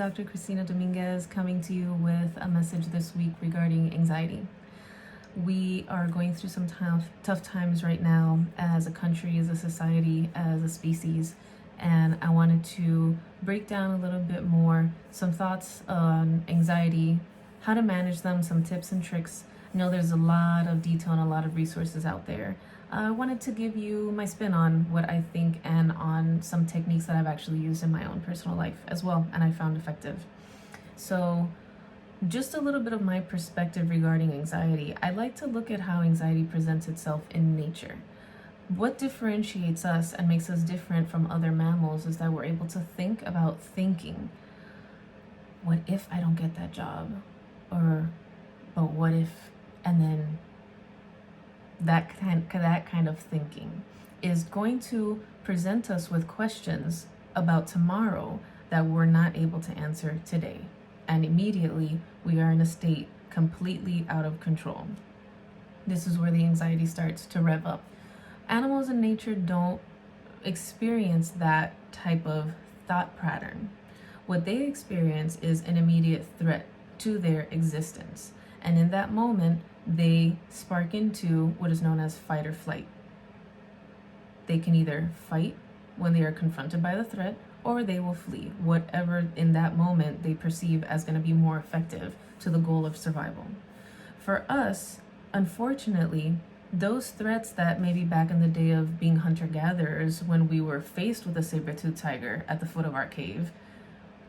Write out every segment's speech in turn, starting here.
Dr. Christina Dominguez coming to you with a message this week regarding anxiety. We are going through some tough times right now as a country, as a society, as a species, and I wanted to break down a little bit more some thoughts on anxiety, how to manage them, some tips and tricks. I know there's a lot of detail and a lot of resources out there. I wanted to give you my spin on what I think and on some techniques that I've actually used in my own personal life as well, and I found effective. So just a little bit of my perspective regarding anxiety. I like to look at how anxiety presents itself in nature. What differentiates us and makes us different from other mammals is that we're able to think about thinking. What if I don't get that job? Or, but what if, and then that kind of thinking is going to present us with questions about tomorrow that we're not able to answer today. And immediately we are in a state completely out of control. This is where the anxiety starts to rev up. Animals in nature don't experience that type of thought pattern. What they experience is an immediate threat to their existence. And in that moment, they spark into what is known as fight or flight. They can either fight when they are confronted by the threat, or they will flee, whatever in that moment they perceive as going to be more effective to the goal of survival. For us, unfortunately, those threats that maybe back in the day of being hunter-gatherers, when we were faced with a saber-toothed tiger at the foot of our cave,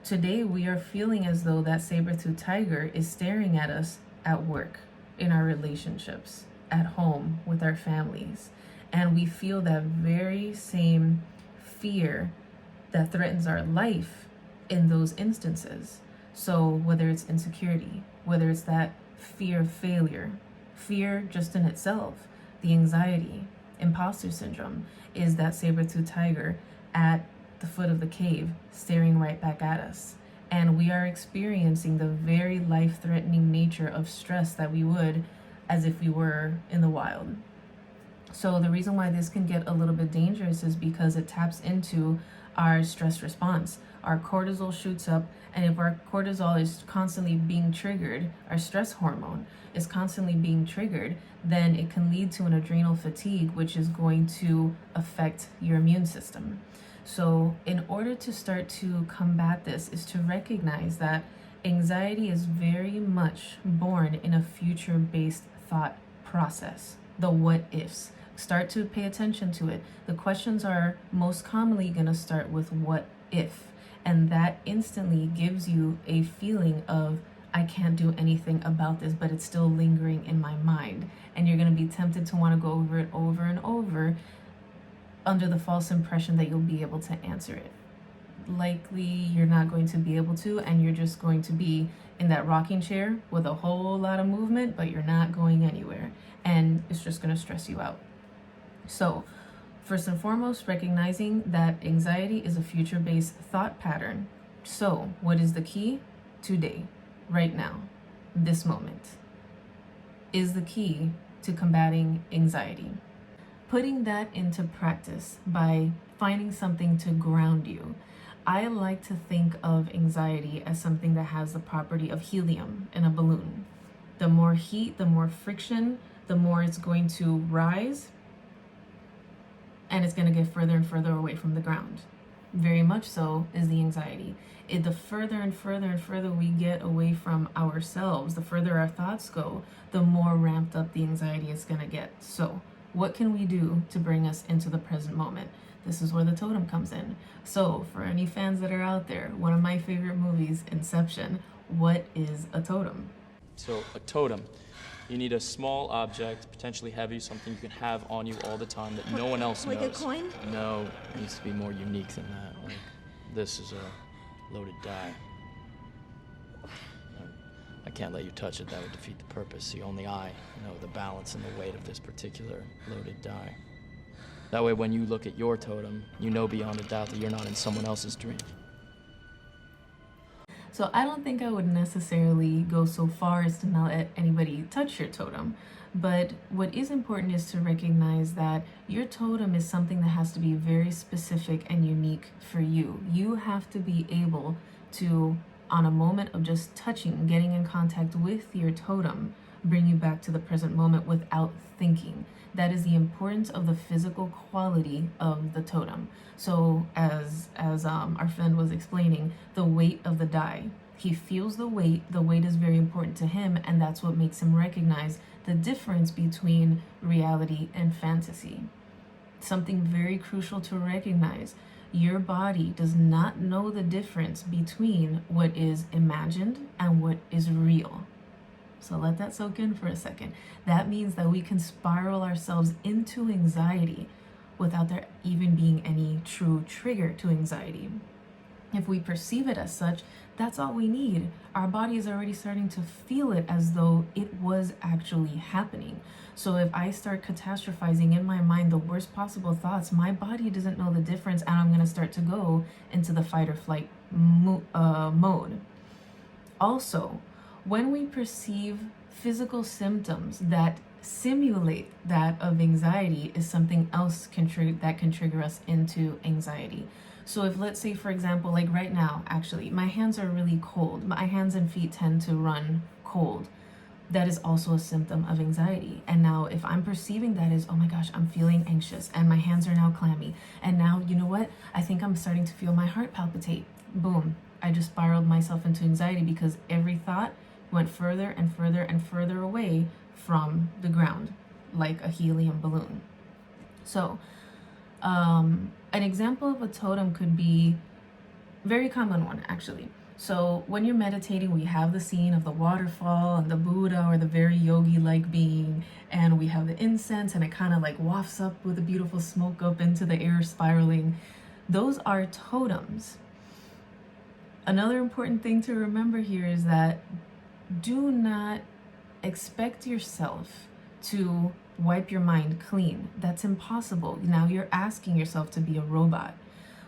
today we are feeling as though that saber-toothed tiger is staring at us at work, in our relationships, at home, with our families. And we feel that very same fear that threatens our life in those instances. So whether it's insecurity, whether it's that fear of failure, fear just in itself, the anxiety, imposter syndrome is that saber-toothed tiger at the foot of the cave staring right back at us. And we are experiencing the very life-threatening nature of stress that we would as if we were in the wild. So the reason why this can get a little bit dangerous is because it taps into our stress response. Our cortisol shoots up, and if our cortisol is constantly being triggered, our stress hormone is constantly being triggered, then it can lead to an adrenal fatigue, which is going to affect your immune system. So in order to start to combat this is to recognize that anxiety is very much born in a future-based thought process, the what ifs. Start to pay attention to it. The questions are most commonly going to start with what if, and that instantly gives you a feeling of I can't do anything about this, but it's still lingering in my mind, and you're going to be tempted to want to go over it over and over under the false impression that you'll be able to answer it. Likely you're not going to be able to, and you're just going to be in that rocking chair with a whole lot of movement, but you're not going anywhere, and it's just going to stress you out. So first and foremost, recognizing that anxiety is a future-based thought pattern. So what is the key? Today, right now, this moment is the key to combating anxiety. Putting that into practice by finding something to ground you. I like to think of anxiety as something that has the property of helium in a balloon. The more heat, the more friction, the more it's going to rise, and it's going to get further and further away from the ground. Very much so is the anxiety. The further and further and further we get away from ourselves, the further our thoughts go, the more ramped up the anxiety is going to get. So what can we do to bring us into the present moment? This is where the totem comes in. So for any fans that are out there, one of my favorite movies, Inception, what is a totem? So a totem, you need a small object, potentially heavy, something you can have on you all the time that no one else knows. Like a coin? No, it needs to be more unique than that. Like, this is a loaded die. I can't let you touch it, that would defeat the purpose. See, only I know the balance and the weight of this particular loaded die. That way, when you look at your totem, you know beyond a doubt that you're not in someone else's dream. So I don't think I would necessarily go so far as to not let anybody touch your totem. But what is important is to recognize that your totem is something that has to be very specific and unique for you. You have to be able to on a moment of just touching, getting in contact with your totem, bring you back to the present moment without thinking. That is the importance of the physical quality of the totem. So as our friend was explaining, the weight of the die. He feels the weight is very important to him, and that's what makes him recognize the difference between reality and fantasy. Something very crucial to recognize. Your body does not know the difference between what is imagined and what is real. So let that soak in for a second. That means that we can spiral ourselves into anxiety without there even being any true trigger to anxiety. If we perceive it as such, that's all we need. Our body is already starting to feel it as though it was actually happening. So if I start catastrophizing in my mind the worst possible thoughts, my body doesn't know the difference, and I'm going to start to go into the fight or flight mode. Also, when we perceive physical symptoms that simulate that of anxiety, is something else that can trigger us into anxiety. So if, let's say, for example, like right now, actually, my hands are really cold. My hands and feet tend to run cold. That is also a symptom of anxiety. And now if I'm perceiving that as, oh my gosh, I'm feeling anxious and my hands are now clammy. And now, you know what? I think I'm starting to feel my heart palpitate. Boom. I just spiraled myself into anxiety because every thought went further and further and further away from the ground, like a helium balloon. So, an example of a totem could be very common one, actually. So when you're meditating, we have the scene of the waterfall and the Buddha or the very yogi-like being, and we have the incense, and it kind of like wafts up with a beautiful smoke up into the air, spiraling. Those are totems. Another important thing to remember here is that do not expect yourself to wipe your mind clean. That's impossible. Now you're asking yourself to be a robot.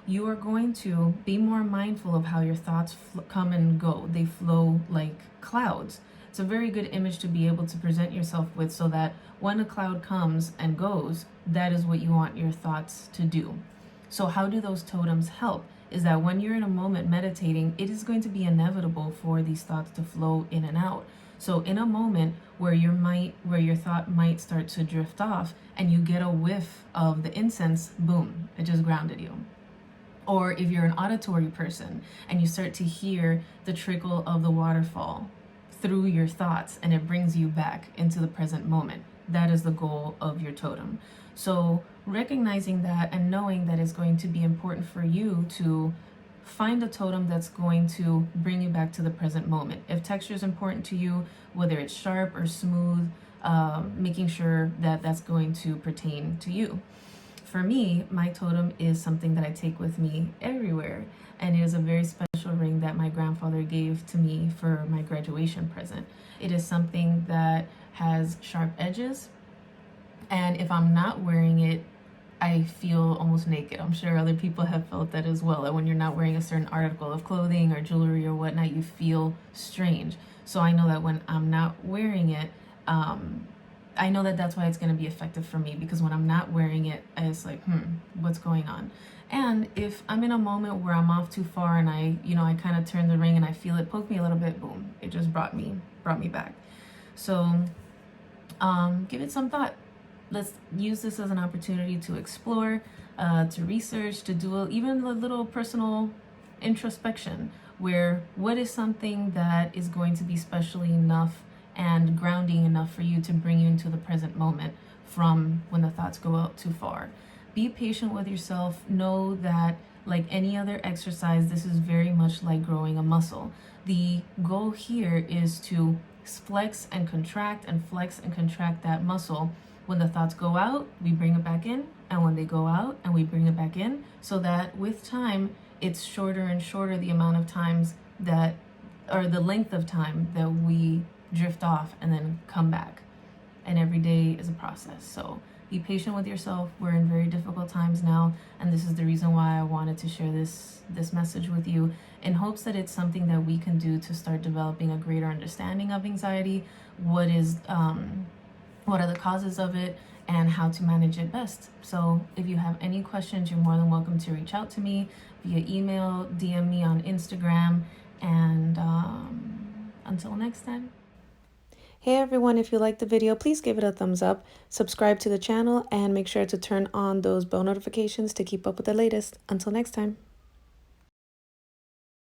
You are going to be more mindful of how your thoughts come and go. They flow like clouds. It's a very good image to be able to present yourself with, so that when a cloud comes and goes, that is what you want your thoughts to do. So how do those totems help? Is that when you're in a moment meditating, it is going to be inevitable for these thoughts to flow in and out. So in a moment where your thought might start to drift off and you get a whiff of the incense, boom, it just grounded you. Or if you're an auditory person and you start to hear the trickle of the waterfall through your thoughts and it brings you back into the present moment, that is the goal of your totem. So recognizing that and knowing that it's going to be important for you to find a totem that's going to bring you back to the present moment. If texture is important to you, whether it's sharp or smooth, making sure that that's going to pertain to you. For me, my totem is something that I take with me everywhere, and it is a very special ring that my grandfather gave to me for my graduation present. It is something that has sharp edges, and if I'm not wearing it, I feel almost naked. I'm sure other people have felt that as well. That when you're not wearing a certain article of clothing or jewelry or whatnot, you feel strange. So I know that when I'm not wearing it, I know that that's why it's going to be effective for me, because when I'm not wearing it, it's like, what's going on? And if I'm in a moment where I'm off too far and I kind of turn the ring and I feel it poke me a little bit, boom, it just brought me back. So give it some thought. Let's use this as an opportunity to explore, to research, to do even a little personal introspection, where what is something that is going to be special enough and grounding enough for you to bring you into the present moment from when the thoughts go out too far. Be patient with yourself. Know that, like any other exercise, this is very much like growing a muscle. The goal here is to flex and contract and flex and contract that muscle. When the thoughts go out, we bring it back in, and when they go out, and we bring it back in, so that with time, it's shorter and shorter the amount of times that, or the length of time that we drift off and then come back. And every day is a process. So be patient with yourself. We're in very difficult times now, and this is the reason why I wanted to share this message with you, in hopes that it's something that we can do to start developing a greater understanding of anxiety, what are the causes of it, and how to manage it best. So if you have any questions, you're more than welcome to reach out to me via email, DM me on Instagram, and Until next time. Hey everyone, if you liked the video, please give it a thumbs up, subscribe to the channel, and make sure to turn on those bell notifications to keep up with the latest. Until next time.